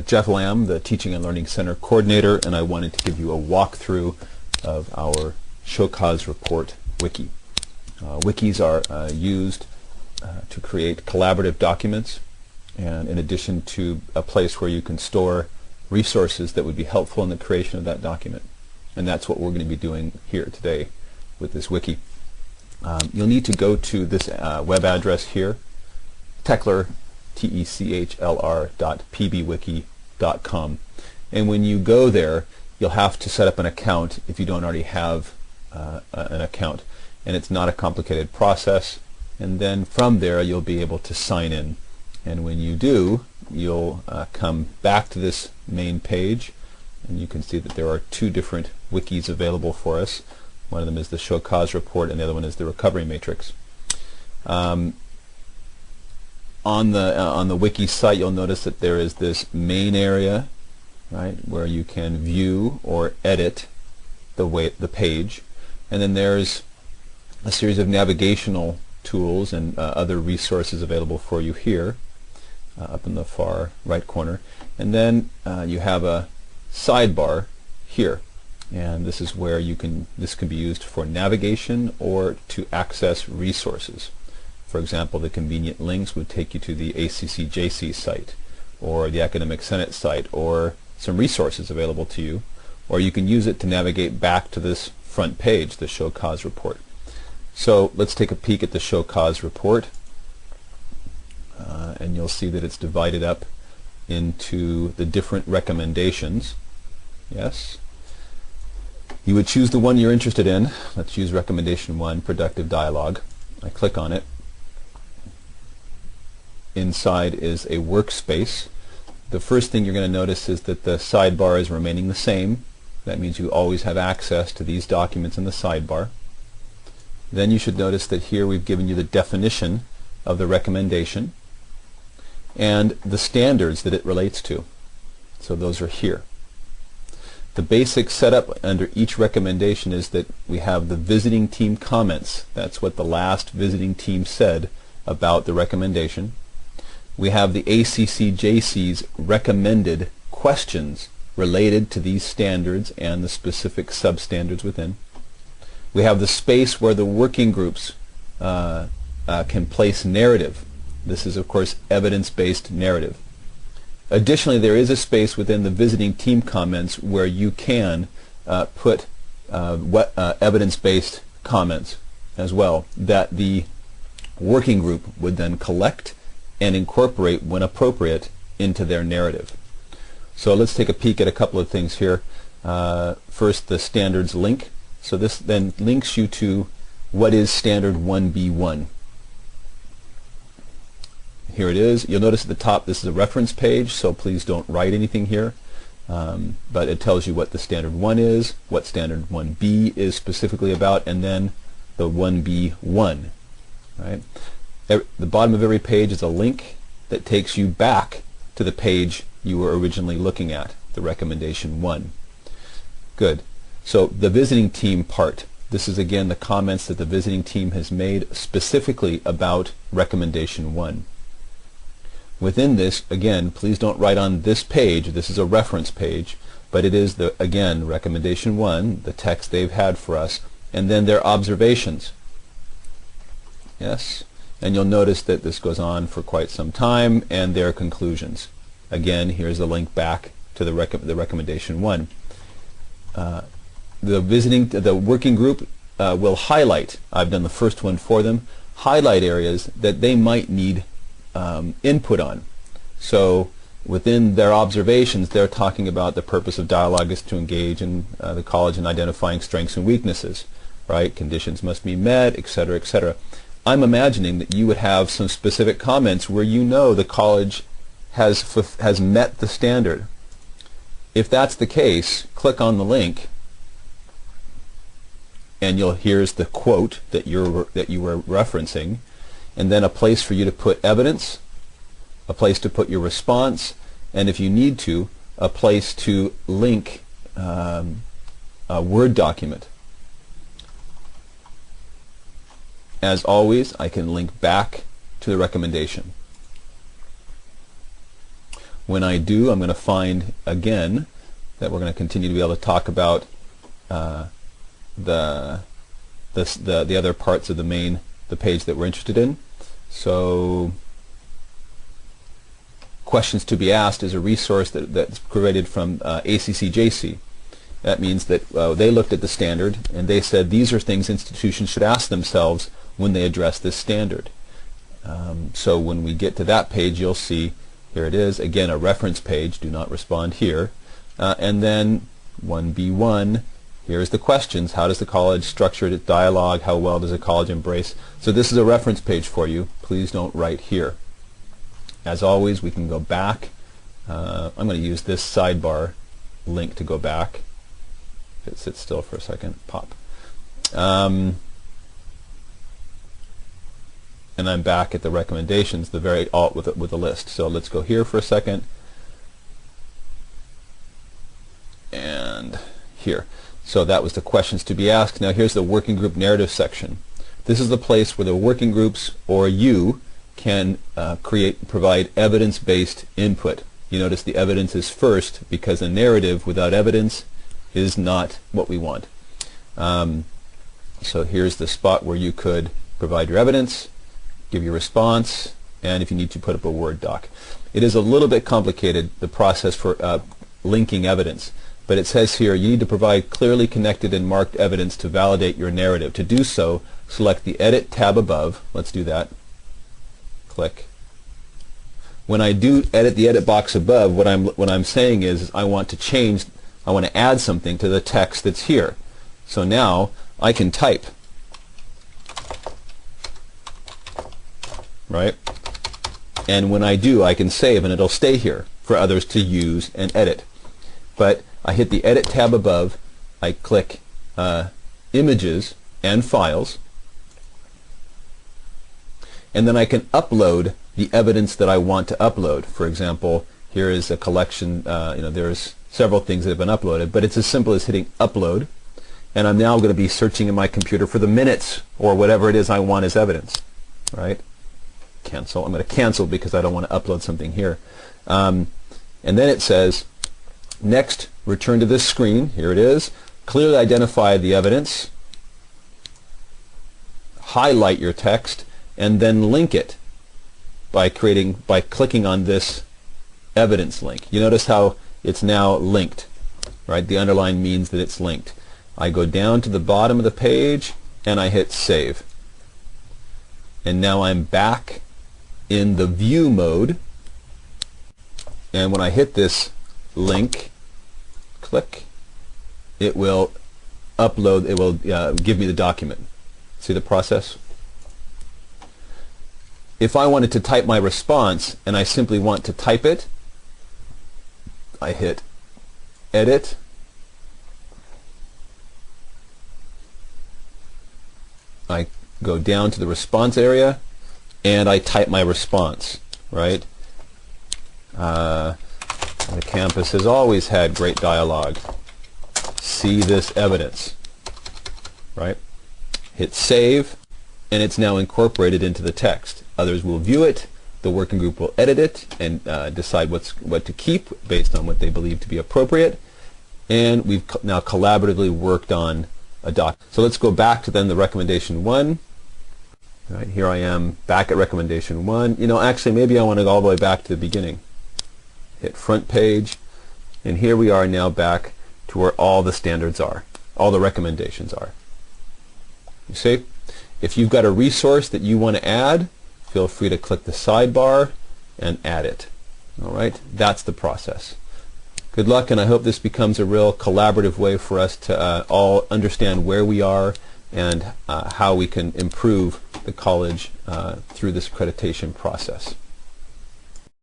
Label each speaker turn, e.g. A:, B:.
A: Jeff Lamb, the Teaching and Learning Center Coordinator, and I wanted to give you a walkthrough of our Show Cause Report wiki. Wikis are used to create collaborative documents, and in addition to a place where you can store resources that would be helpful in the creation of that document. And that's what we're going to be doing here today with this wiki. You'll need to go to this web address here, Techler, techlr.pbwiki.com. And when you go there, you'll have to set up an account if you don't already have an account. And it's not a complicated process. And then from there, you'll be able to sign in. And when you do, you'll come back to this main page, and you can see that there are two different wikis available for us. One of them is the Show Cause Report, and the other one is the Recovery Matrix. On the wiki site, you'll notice that there is this main area, right, where you can view or edit the page, and then there's a series of navigational tools and other resources available for you here, up in the far right corner, and then you have a sidebar here, and this is where this can be used for navigation or to access resources. For example, the convenient links would take you to the ACCJC site or the Academic Senate site or some resources available to you, or you can use it to navigate back to this front page, the Show Cause Report. So let's take a peek at the Show Cause Report, and you'll see that it's divided up into the different recommendations. Yes. You would choose the one you're interested in. Let's use recommendation 1, productive dialogue. I click on it. Inside is a workspace. The first thing you're going to notice is that the sidebar is remaining the same. That means you always have access to these documents in the sidebar. Then you should notice that here we've given you the definition of the recommendation and the standards that it relates to. So those are here. The basic setup under each recommendation is that we have the visiting team comments. That's what the last visiting team said about the recommendation. We have the ACCJC's recommended questions related to these standards and the specific substandards within. We have the space where the working groups can place narrative. This is, of course, evidence-based narrative. Additionally, there is a space within the visiting team comments where you can put evidence-based comments as well that the working group would then collect and incorporate when appropriate into their narrative. So let's take a peek at a couple of things here. First, the standards link. So this then links you to what is standard 1B1. Here it is. You'll notice at the top this is a reference page, so please don't write anything here. But it tells you what the standard 1 is, what standard 1B is specifically about, and then the 1B1. Right? The bottom of every page is a link that takes you back to the page you were originally looking at, the recommendation 1. Good. So the visiting team part. This is again the comments that the visiting team has made specifically about recommendation 1. Within this, again, please don't write on this page. This is a reference page, but it is again recommendation 1, the text they've had for us, and then their observations. Yes. And you'll notice that this goes on for quite some time, and their conclusions. Again, here's the link back to the recommendation 1. The working group will highlight. I've done the first one for them. Highlight areas that they might need input on. So within their observations, they're talking about the purpose of dialogue is to engage in the college in identifying strengths and weaknesses. Right? Conditions must be met, etc., etc. I'm imagining that you would have some specific comments where you know the college has met the standard. If that's the case, click on the link, and here's the quote that you were referencing, and then a place for you to put evidence, a place to put your response, and if you need to, a place to link a Word document. As always, I can link back to the recommendation. When I do, I'm going to find again that we're going to continue to be able to talk about the other parts of the page that we're interested in. So questions to be asked is a resource that's created from ACCJC. That means that they looked at the standard and they said these are things institutions should ask themselves when they address this standard. So when we get to that page, you'll see, here it is, again a reference page, do not respond here. And then 1B1, here's the questions. How does the college structure its dialogue? How well does the college embrace? So this is a reference page for you. Please don't write here. As always, we can go back. I'm going to use this sidebar link to go back. If it sits still for a second, pop. And I'm back at the recommendations, the very alt with a list. So let's go here for a second. And here. So that was the questions to be asked. Now here's the working group narrative section. This is the place where the working groups or you can provide evidence-based input. You notice the evidence is first because a narrative without evidence is not what we want. So here's the spot where you could provide your evidence, give your response, and if you need to, put up a Word doc. It is a little bit complicated, the process for linking evidence, but it says here you need to provide clearly connected and marked evidence to validate your narrative. To do so, select the Edit tab above. Let's do that. Click. When I do edit the edit box above, what I'm saying is I want to add something to the text that's here. So now I can type, right? And when I do, I can save and it'll stay here for others to use and edit. But I hit the Edit tab above, I click Images and Files, and then I can upload the evidence that I want to upload. For example, here is a collection, there's several things that have been uploaded, but it's as simple as hitting Upload, and I'm now going to be searching in my computer for the minutes or whatever it is I want as evidence, right? Cancel. I'm going to cancel because I don't want to upload something here. And then it says, next, return to this screen. Here it is. Clearly identify the evidence, highlight your text, and then link it by clicking on this evidence link. You notice how it's now linked, right? The underline means that it's linked. I go down to the bottom of the page and I hit Save. And now I'm back in the view mode, and when I hit this link, click, it will upload, it will give me the document. See the process? If I wanted to type my response and I simply want to type it, I hit Edit, I go down to the response area, and I type my response, right? The campus has always had great dialogue. See this evidence, right? Hit Save, and it's now incorporated into the text. Others will view it, the working group will edit it and decide what to keep based on what they believe to be appropriate, and we've now collaboratively worked on a doc. So let's go back to then the recommendation 1. Right, here I am back at recommendation 1. Actually maybe I want to go all the way back to the beginning. Hit front page, and here we are now back to where all the standards are, all the recommendations are. You see? If you've got a resource that you want to add, feel free to click the sidebar and add it. All right? That's the process. Good luck, and I hope this becomes a real collaborative way for us to all understand where we are and how we can improve the college through this accreditation process.